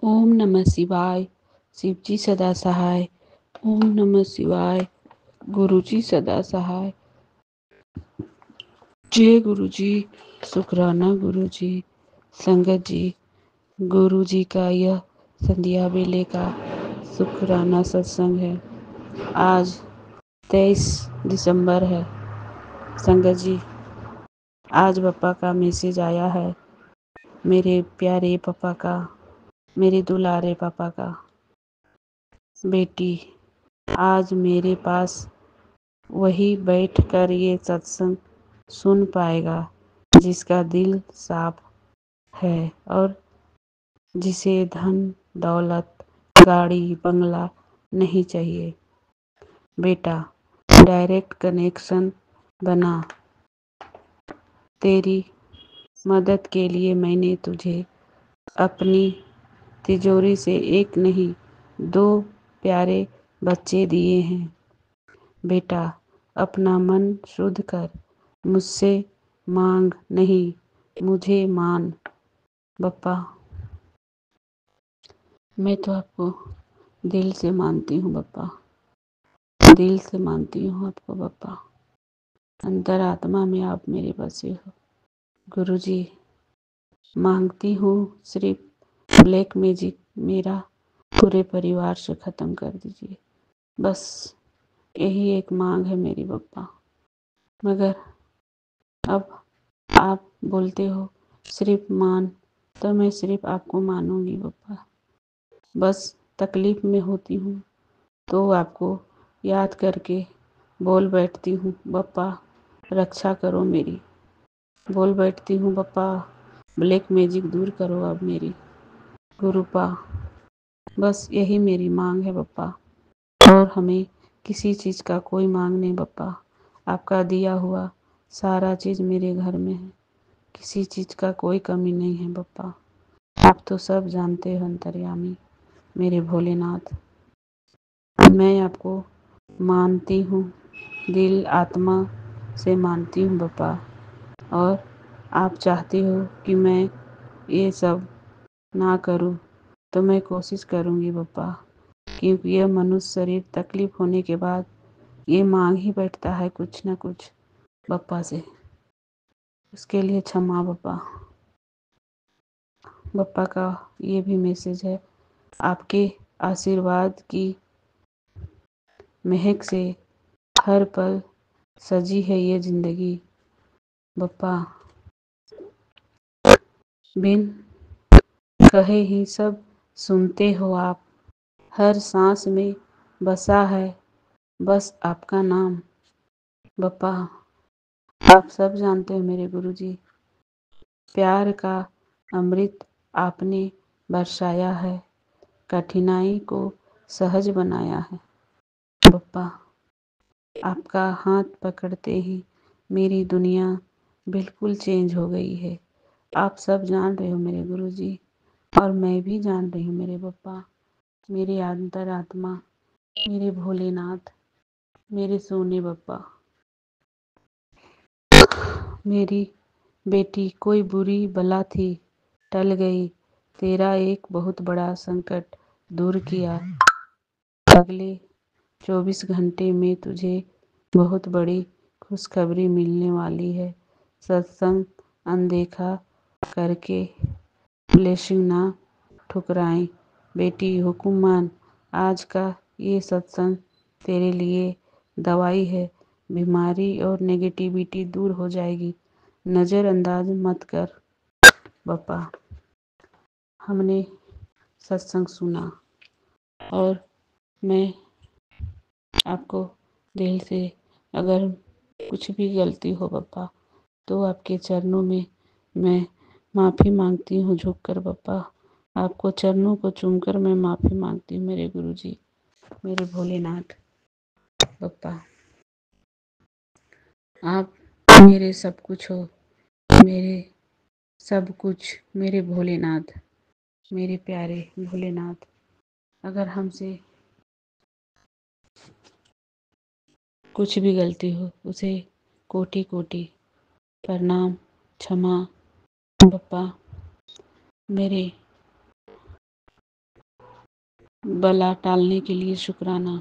ओम नमः शिवाय। शिवजी सदा सहाय। ओम नमः शिवाय। गुरुजी सदा सहाय। जय गुरुजी। शुक्राना गुरुजी। संगत जी, गुरुजी का यह संध्या बेले का शुक्राना सत्संग है। आज 23 दिसंबर है। संगत जी, आज पापा का मैसेज आया है, मेरे प्यारे पापा का, मेरे दुलारे पापा का। बेटी, आज मेरे पास वही बैठ कर ये सत्संग सुन पाएगा जिसका दिल साफ है और जिसे धन दौलत गाड़ी बंगला नहीं चाहिए। बेटा, डायरेक्ट कनेक्शन बना। तेरी मदद के लिए मैंने तुझे अपनी तिजोरी से एक नहीं 2 प्यारे बच्चे दिए हैं। बेटा, अपना मन शुद्ध कर, मुझसे मांग नहीं, मुझे मान। बप्पा, मैं तो आपको दिल से मानती हूँ बप्पा, दिल से मानती हूँ आपको बप्पा। अंतरात्मा में आप मेरे बसे हो। गुरुजी, मांगती हूँ सिर्फ ब्लैक मैजिक मेरा पूरे परिवार से ख़त्म कर दीजिए। बस यही एक मांग है मेरी बप्पा। मगर अब आप बोलते हो सिर्फ मान, तो मैं सिर्फ आपको मानूंगी बप्पा। बस तकलीफ़ में होती हूँ तो आपको याद करके बोल बैठती हूँ, बप्पा रक्षा करो मेरी। बोल बैठती हूँ, बप्पा ब्लैक मैजिक दूर करो अब मेरी। गुरुपा, बस यही मेरी मांग है बप्पा, और हमें किसी चीज़ का कोई मांग नहीं बप्पा। आपका दिया हुआ सारा चीज़ मेरे घर में है, किसी चीज़ का कोई कमी नहीं है बप्पा। आप तो सब जानते हो अंतर्यामी मेरे भोलेनाथ। मैं आपको मानती हूँ, दिल आत्मा से मानती हूँ बप्पा, और आप चाहती हो कि मैं ये सब ना करूँ तो मैं कोशिश करूँगी बप्पा, क्योंकि यह मनुष्य शरीर तकलीफ़ होने के बाद ये मांग ही बैठता है कुछ न कुछ बप्पा से। उसके लिए क्षमा बप्पा। बप्पा का ये भी मैसेज है, आपके आशीर्वाद की महक से हर पल सजी है ये ज़िंदगी बप्पा। बिन कहे ही सब सुनते हो आप, हर सांस में बसा है बस आपका नाम बप्पा। आप सब जानते हो मेरे गुरुजी, प्यार का अमृत आपने बरसाया है, कठिनाई को सहज बनाया है बप्पा। आपका हाथ पकड़ते ही मेरी दुनिया बिल्कुल चेंज हो गई है। आप सब जान रहे हो मेरे गुरुजी, और मैं भी जान रही हूँ मेरे बप्पा, मेरे अंतरात्मा, मेरे भोलेनाथ, मेरे सोने बप्पा। मेरी बेटी कोई बुरी बला थी, टल गई, तेरा एक बहुत बड़ा संकट दूर किया। अगले 24 घंटे में तुझे बहुत बड़ी खुशखबरी मिलने वाली है। सत्संग अनदेखा करके ब्लेसिंग ना ठुकराएं। बेटी हुक्म मान, आज का ये सत्संग तेरे लिए दवाई है। बीमारी और नेगेटिविटी दूर हो जाएगी। नज़रअंदाज मत कर बप्पा। हमने सत्संग सुना और मैं आपको दिल से, अगर कुछ भी गलती हो बप्पा, तो आपके चरणों में मैं माफ़ी मांगती हूँ झुककर बप्पा। आपको चरणों को चूमकर मैं माफ़ी मांगती हूँ मेरे गुरुजी, मेरे भोलेनाथ बप्पा। आप मेरे सब कुछ हो, मेरे सब कुछ, मेरे भोलेनाथ, मेरे प्यारे भोलेनाथ। अगर हमसे कुछ भी गलती हो उसे कोटि कोटि प्रणाम, क्षमा बप्पा। मेरे बला टालने के लिए शुक्राना।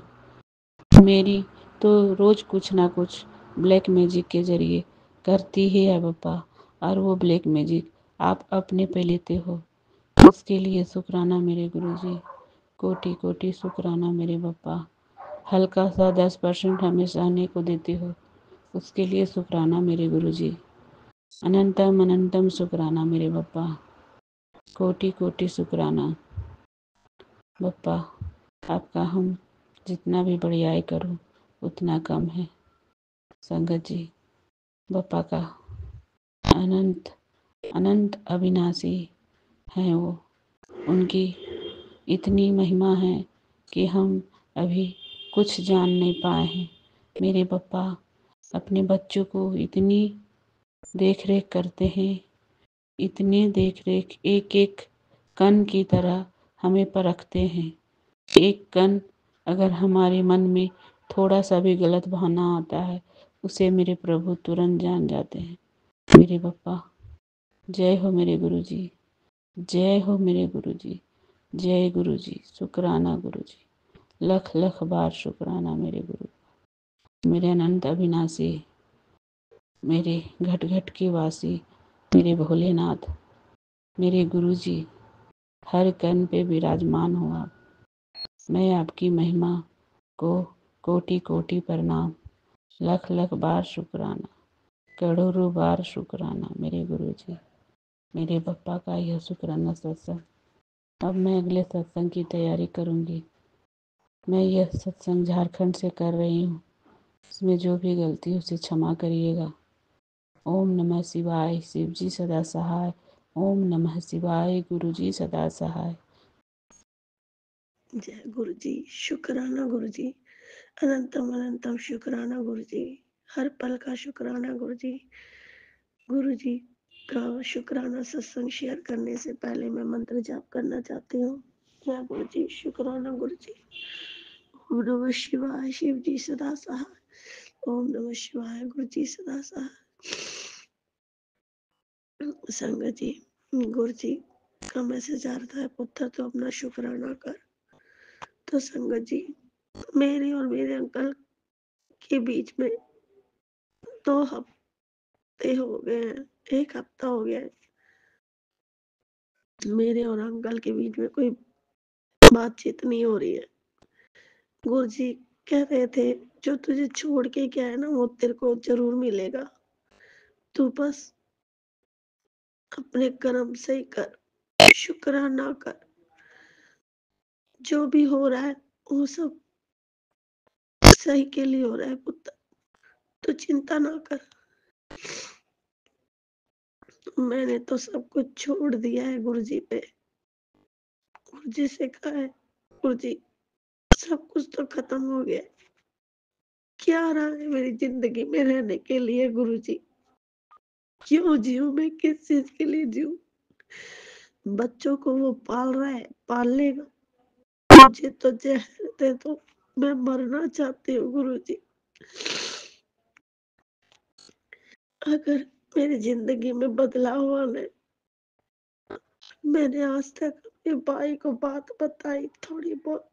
मेरी तो रोज़ कुछ ना कुछ ब्लैक मैजिक के ज़रिए करती ही है पप्पा, और वो ब्लैक मैजिक आप अपने पे लेते हो, उसके लिए शुक्राना मेरे गुरुजी। कोटि कोटि शुक्राना मेरे पप्पा। हल्का सा 10% हमें सहने को देते हो, उसके लिए शुक्राना मेरे गुरुजी। अनंतम अनंतम शुक्राना मेरे पप्पा। कोटि कोटि शुक्राना पप्पा। आपका हम जितना भी बड़ाई करूं उतना कम है। संगत जी, बप्पा का अनंत अनंत अविनाशी हैं वो। उनकी इतनी महिमा है कि हम अभी कुछ जान नहीं पाए हैं। मेरे पप्पा अपने बच्चों को इतनी देख रेख करते हैं, इतनी देख रेख, एक एक कण की तरह हमें परखते हैं। एक कण अगर हमारे मन में थोड़ा सा भी गलत भावना आता है, उसे मेरे प्रभु तुरंत जान जाते हैं। मेरे पप्पा, जय हो मेरे गुरुजी, जय हो मेरे गुरुजी, जय गुरुजी। शुक्राना गुरुजी, लख लख बार शुक्राना मेरे गुरु, मेरे अनंत अविनाशी, मेरे घट घट के वासी, मेरे भोलेनाथ, मेरे गुरुजी। हर कण पे विराजमान हो आप। मैं आपकी महिमा को कोटि कोटि प्रणाम, लख लख बार शुक्राना, करोड़ों बार शुक्राना मेरे गुरुजी। मेरे पप्पा का यह शुक्राना सत्संग। अब मैं अगले सत्संग की तैयारी करूंगी। मैं यह सत्संग झारखंड से कर रही हूँ, इसमें जो भी गलती उसे क्षमा करिएगा। ओम नमः शिवाय, शिव जी सदा सहाय। ओम नमः शिवाय, गुरु जी सदा सहाय। जय गुरु जी। शुक्राना गुरु जी, अनंतम अनंतम शुक्राना गुरु जी, हर पल का शुक्राना गुरु जी। गुरु जी का शुक्राना सत्संग शेयर करने से पहले मैं मंत्र जाप करना चाहती हूँ। जय गुरु जी। शुक्राना गुरु जी। ओम नमः शिवाय, शिव जी सदा सहाय। ओम नमः शिवाय, गुरु जी सदा सहाय। संगत जी, गुरु जी का मैसेज आ रहा है, पुत्र तो अपना शुक्राना कर। तो संगत जी, मेरे और मेरे अंकल के बीच में 2 हफ्ते हो गए हैं, 1 हफ्ता हो गया है। मेरे और अंकल के बीच में कोई बातचीत नहीं हो रही है। गुरुजी कह रहे थे, जो तुझे छोड़ के गया है ना, वो तेरे को जरूर मिलेगा। तू बस अपने कर्म सही कर, शुक्राना कर। जो भी हो रहा है वो सब सही के लिए हो रहा है पुत्र, तो चिंता ना कर। मैंने तो सब कुछ छोड़ दिया है गुरुजी पे। गुरुजी से कहा है, गुरुजी सब कुछ तो खत्म हो गया, क्या रहा है मेरी जिंदगी में रहने के लिए गुरुजी? क्यों जीऊं मैं, किस चीज के लिए जीऊं? बच्चों को वो पाल रहा है, पाल लेगा। मुझे तो जहर दे दो, मैं मरना चाहती हूँ गुरुजी। अगर मेरी जिंदगी में बदलाव आने, मैंने आज तक अपने भाई को बात बताई, थोड़ी बहुत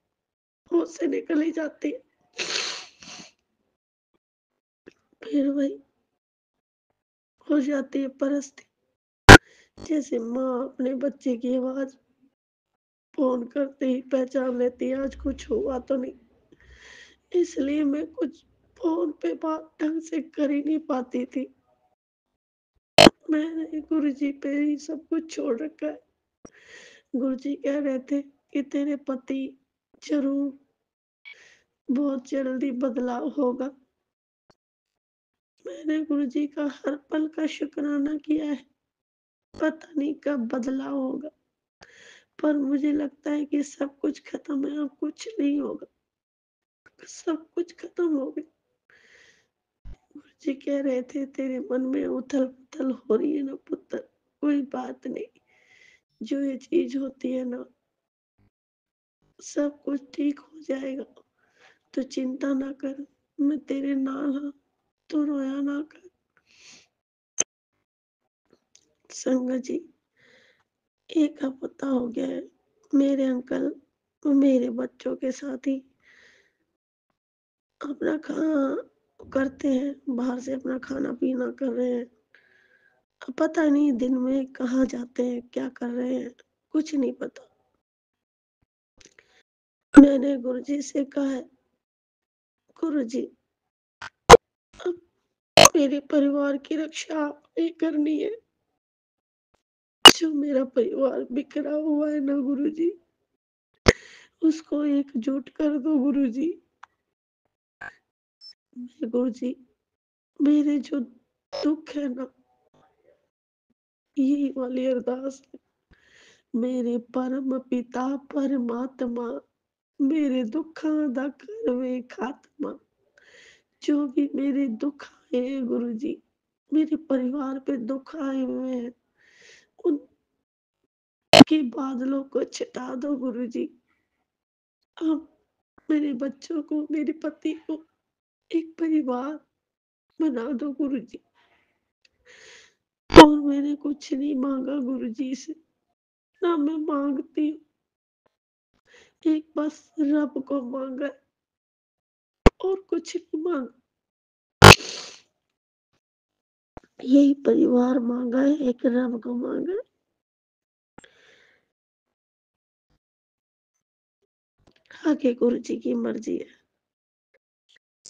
मुंह से निकल ही जाती है, फिर वही हो जाती है परिस्थिति। जैसे माँ अपने बच्चे की आवाज फोन करते ही पहचान लेती है, आज कुछ हुआ तो नहीं। इसलिए मैं कुछ फोन पे बात ढंग से कर ही नहीं पाती थी। मैंने गुरुजी पे ही सब कुछ छोड़ रखा है। गुरुजी कह रहे थे कि तेरे पति जरूर बहुत जल्दी बदलाव होगा। मैंने गुरुजी का हर पल का शुक्राना किया है। पता नहीं कब बदलाव होगा, पर मुझे लगता है कि सब कुछ खत्म है, अब कुछ नहीं होगा, सब कुछ खत्म हो गया। गुरुजी कह रहे थे, तेरे मन में उथल पुथल हो रही है ना पुत्र, कोई बात नहीं। जो ये चीज होती है ना, सब कुछ ठीक हो जाएगा, तो चिंता ना कर। मैं तेरे नाल हाँ, तो रोया ना कर। संगत जी, 1 हफ्ता हो गया है। मेरे अंकल मेरे बच्चों के साथ ही अपना करते हैं, बाहर से अपना खाना-पीना कर रहे हैं। अब पता नहीं दिन में कहाँ जाते हैं, क्या कर रहे हैं, कुछ नहीं पता। मैंने गुरुजी से कहा है, गुरुजी अब मेरे परिवार की रक्षा आपने करनी है। जो मेरा परिवार बिखरा हुआ है ना गुरुजी, उसको एकजुट कर दो गुरुजी। गुरुजी, मेरे जो दुःख है ना, यही वाली अरदास है। मेरे परम पिता परमात्मा, मेरे दुखां दा करवे खात्मा। जो भी मेरे दुःख आए हैं गुरुजी, मेरे परिवार पे दुःख आए हुए हैं, उनके बादलों को छुटा दो गुरुजी। आप मेरे बच्चों को, मेरे पति को एक परिवार बना दो गुरुजी। और मैंने कुछ नहीं मांगा गुरुजी से, ना मैं मांगती हूँ, एक बस रब को मांगा है, और कुछ नहीं मांगा। यही परिवार मांगा है, एक रब को मांगा है। आगे गुरुजी की मर्जी है।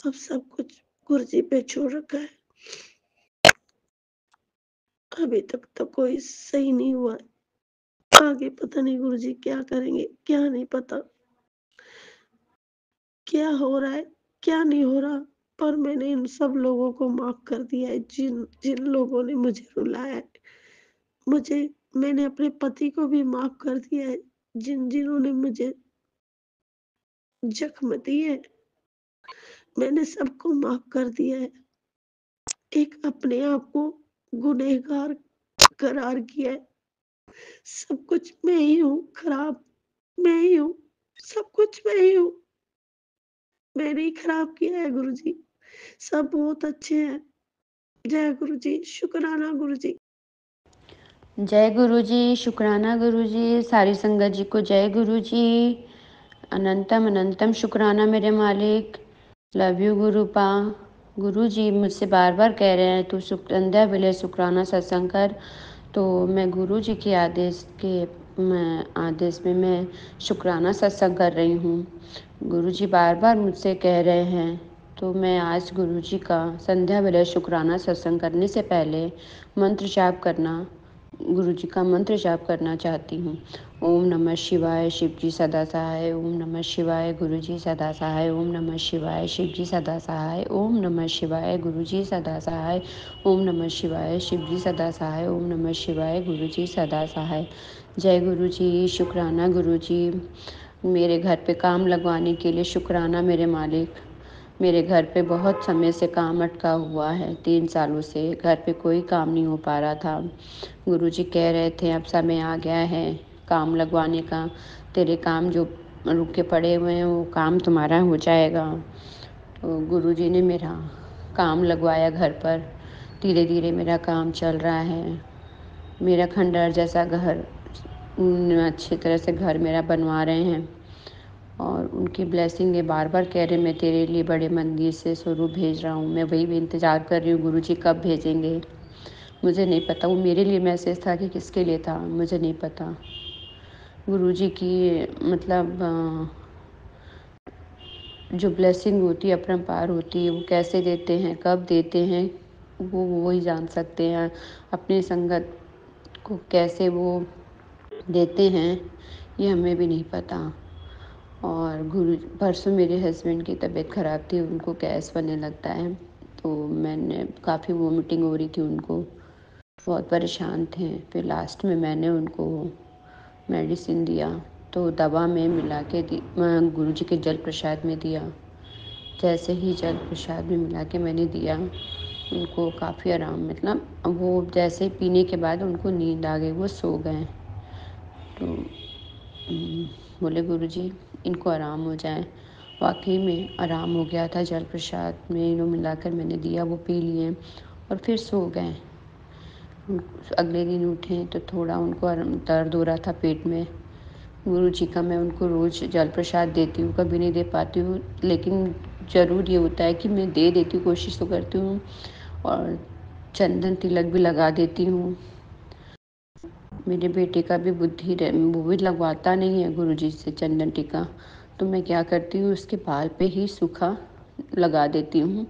अब सब कुछ गुरुजी पे छोड़ रखा है। अभी तक तो कोई सही नहीं हुआ है। आगे पता नहीं गुरुजी क्या करेंगे, क्या नहीं पता। क्या हो रहा है, क्या नहीं हो रहा। पर मैंने इन सब लोगों को माफ कर दिया है, जिन जिन लोगों ने मुझे रुलाया है। मुझे मैंने अपने पति को भी माफ कर दिया है, जिन्होंने मुझे जख्म दिए, मैंने सबको माफ कर दिया है। एक अपने आप को गुनहगार करार किया है। सब कुछ मैं ही हूँ खराब, मैं ही हूँ, सब कुछ मैं ही हूँ। मैंने ही खराब किया है गुरुजी। सब बहुत अच्छे हैं। जय गुरुजी, शुक्राना गुरुजी। जय गुरु जी, शुक्राना गुरु जी, सारी संगत जी को जय गुरु जी। अनंतम अनंतम शुक्राना मेरे मालिक। Love you गुरुपा। गुरु जी मुझसे बार बार कह रहे हैं तू संध्या विलय शुक्राना सत्संग कर। तो मैं गुरु जी के आदेश में मैं शुक्राना सत्संग कर रही हूँ। गुरु जी बार बार मुझसे कह रहे हैं, तो मैं आज गुरु जी का संध्या विलय शुक्राना सत्संग करने से पहले मंत्र जाप करना, गुरु जी का मंत्र जाप करना चाहती हूँ। ओम नमः शिवाय, शिव जी सदा सहाय। ओम नमः शिवाय, गुरु जी सदा सहाय। ओम नमः शिवाय, शिव जी सदा सहाय। ओम नमः शिवाय, गुरु जी सदा सहाय। ओम नमः शिवाय, शिव जी सदा सहाय। ओम नमः शिवाय, गुरु जी सदा सहाय। जय गुरु जी, शुक्राना गुरु जी। मेरे घर पे काम लगवाने के लिए शुक्राना मेरे मालिक। मेरे घर पे बहुत समय से काम अटका हुआ है, 3 सालों से घर पे कोई काम नहीं हो पा रहा था। गुरुजी कह रहे थे अब समय आ गया है काम लगवाने का, तेरे काम जो रुके पड़े हुए हैं वो काम तुम्हारा हो जाएगा। तो गुरुजी ने मेरा काम लगवाया घर पर। धीरे धीरे मेरा काम चल रहा है। मेरा खंडहर जैसा घर अच्छी तरह से घर मेरा बनवा रहे हैं। और उनकी ब्लेसिंग है, बार बार कह रहे मैं तेरे लिए बड़े मंदिर से स्वरूप भेज रहा हूँ। मैं वही भी इंतज़ार कर रही हूँ गुरुजी कब भेजेंगे। मुझे नहीं पता वो मेरे लिए मैसेज था कि किसके लिए था, मुझे नहीं पता। गुरुजी की मतलब जो ब्लेसिंग होती है अपरंपार होती है, वो कैसे देते हैं, कब देते हैं, वो ही जान सकते हैं। अपनी संगत को कैसे वो देते हैं ये हमें भी नहीं पता। और गुरु परसों मेरे हस्बैंड की तबीयत ख़राब थी, उनको गैस बनने लगता है। तो मैंने काफ़ी वोमिटिंग हो रही थी उनको, बहुत परेशान थे। फिर लास्ट में मैंने उनको मेडिसिन दिया, तो दवा में मिला के गुरु जी के जल प्रसाद में दिया। जैसे ही जल प्रसाद में मिला के मैंने दिया, उनको काफ़ी आराम, मतलब वो जैसे ही पीने के बाद उनको नींद आ गई, वो सो गए। तो बोले गुरुजी इनको आराम हो जाए। वाकई में आराम हो गया था। जल प्रसाद में इन्हों मिलाकर मैंने दिया, वो पी लिए और फिर सो गए। अगले दिन उठे तो थोड़ा उनको दर्द हो रहा था पेट में। गुरु जी का मैं उनको रोज़ जल प्रसाद देती हूँ, कभी नहीं दे पाती हूँ, लेकिन ज़रूर ये होता है कि मैं दे देती हूँ, कोशिश तो करती हूँ। और चंदन तिलक भी लगा देती हूँ। मेरे बेटे का भी बुद्धि वो भी लगवाता नहीं है गुरुजी से चंदन टीका, तो मैं क्या करती हूँ उसके बाल पे ही सूखा लगा देती हूँ,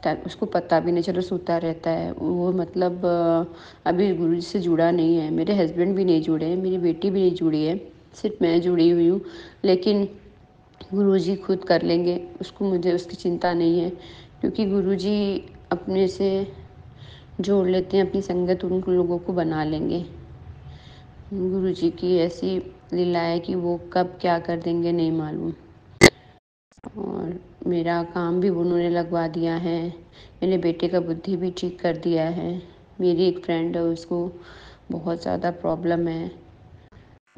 ताकि उसको पता भी नहीं चलो सोता रहता है वो। मतलब अभी गुरुजी से जुड़ा नहीं है, मेरे हस्बैंड भी नहीं जुड़े हैं, मेरी बेटी भी नहीं जुड़ी है, सिर्फ मैं जुड़ी हुई हूँ। लेकिन गुरुजी खुद कर लेंगे, उसको मुझे उसकी चिंता नहीं है, क्योंकि गुरुजी अपने से जोड़ लेते हैं, अपनी संगत उन लोगों को बना लेंगे। गुरुजी की ऐसी लीला है कि वो कब क्या कर देंगे नहीं मालूम। और मेरा काम भी उन्होंने लगवा दिया है, मेरे बेटे का बुद्धि भी ठीक कर दिया है। मेरी एक फ्रेंड है, उसको बहुत ज़्यादा प्रॉब्लम है,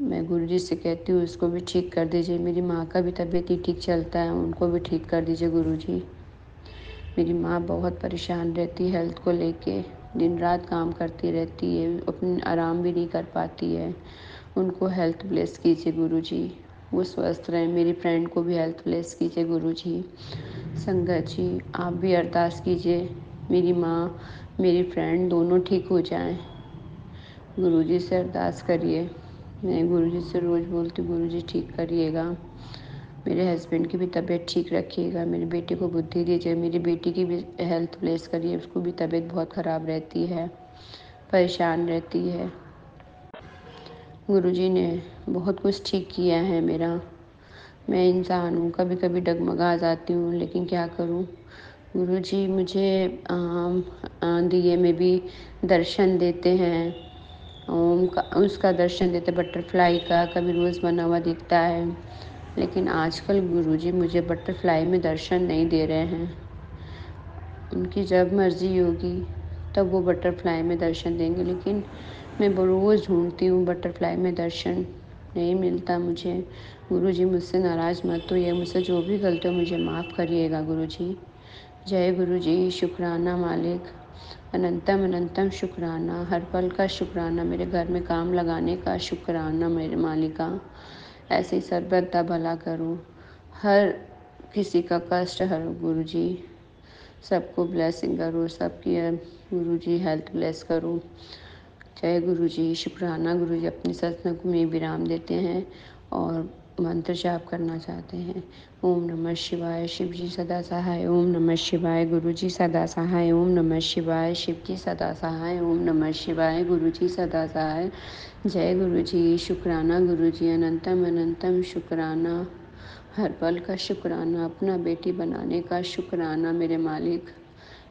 मैं गुरुजी से कहती हूँ उसको भी ठीक कर दीजिए। मेरी माँ का भी तबीयत ही ठीक चलता है, उनको भी ठीक कर दीजिए गुरुजी। मेरी माँ बहुत परेशान रहती है हेल्थ को लेके, दिन रात काम करती रहती है, अपनी आराम भी नहीं कर पाती है। उनको हेल्थ ब्लेस कीजिए गुरुजी, वो स्वस्थ रहें। मेरी फ्रेंड को भी हेल्थ ब्लेस कीजिए गुरुजी। संगत जी आप भी अरदास कीजिए, मेरी माँ मेरी फ्रेंड दोनों ठीक हो जाएं। गुरुजी से अरदास करिए। मैं गुरुजी से रोज़ बोलती हूँ गुरुजी ठीक करिएगा, मेरे हस्बैंड की भी तबीयत ठीक रखिएगा, मेरे बेटे को बुद्धि दीजिए, मेरी बेटी की भी हेल्थ ब्लेस करिए, उसको भी तबीयत बहुत ख़राब रहती है, परेशान रहती है। गुरुजी ने बहुत कुछ ठीक किया है मेरा। मैं इंसान हूँ, कभी कभी डगमगा जाती हूँ, लेकिन क्या करूँ। गुरुजी मुझे दिए में भी दर्शन देते हैं, ओम का उसका दर्शन देते, बटरफ्लाई का कभी रोज़ बना हुआ दिखता है। लेकिन आजकल गुरुजी मुझे बटरफ्लाई में दर्शन नहीं दे रहे हैं। उनकी जब मर्ज़ी होगी तब वो बटरफ्लाई में दर्शन देंगे, लेकिन मैं रोज़ ढूंढती हूँ बटरफ्लाई में दर्शन, नहीं मिलता मुझे। गुरुजी मुझसे नाराज़ मत होइए, मुझसे जो भी गलती हो मुझे माफ़ करिएगा गुरुजी। जय गुरुजी, शुक्राना मालिक, अनंतम अनंतम शुक्राना, हर पल का शुक्राना, मेरे घर में काम लगाने का शुक्राना मेरे मालिका। ऐसे ही सर्वदा भला करो, हर किसी का कष्ट हरो गुरुजी, सबको ब्लेसिंग करो, सबकी गुरुजी हेल्थ ब्लेस करो। जय गुरुजी, शुक्राना। गुरुजी अपने सत्संग में विराम देते हैं और मंत्र जाप करना चाहते हैं। ओम नमः शिवाय, शिव जी सदा सहाय। ओम नमः शिवाय, गुरु जी सदा सहाय। ओम नमः शिवाय, शिव जी सदा सहाय। ओम नमः शिवाय, गुरु जी सदा सहाय। जय गुरु जी, शुक्राना गुरु जी, अनंतम अनंतम शुक्राना, हर पल का शुक्राना, अपना बेटी बनाने का शुक्राना मेरे मालिक।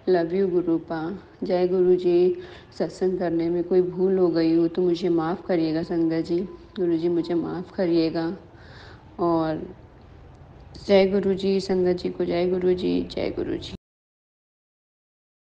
Love you गुरुपा। जय गुरु जी, सत्संग करने में कोई भूल हो गई हो तो मुझे माफ़ करिएगा संगत जी, गुरु जी मुझे माफ़ करिएगा। और जय गुरु जी, संगत जी को जय गुरु जी, जय गुरु जी।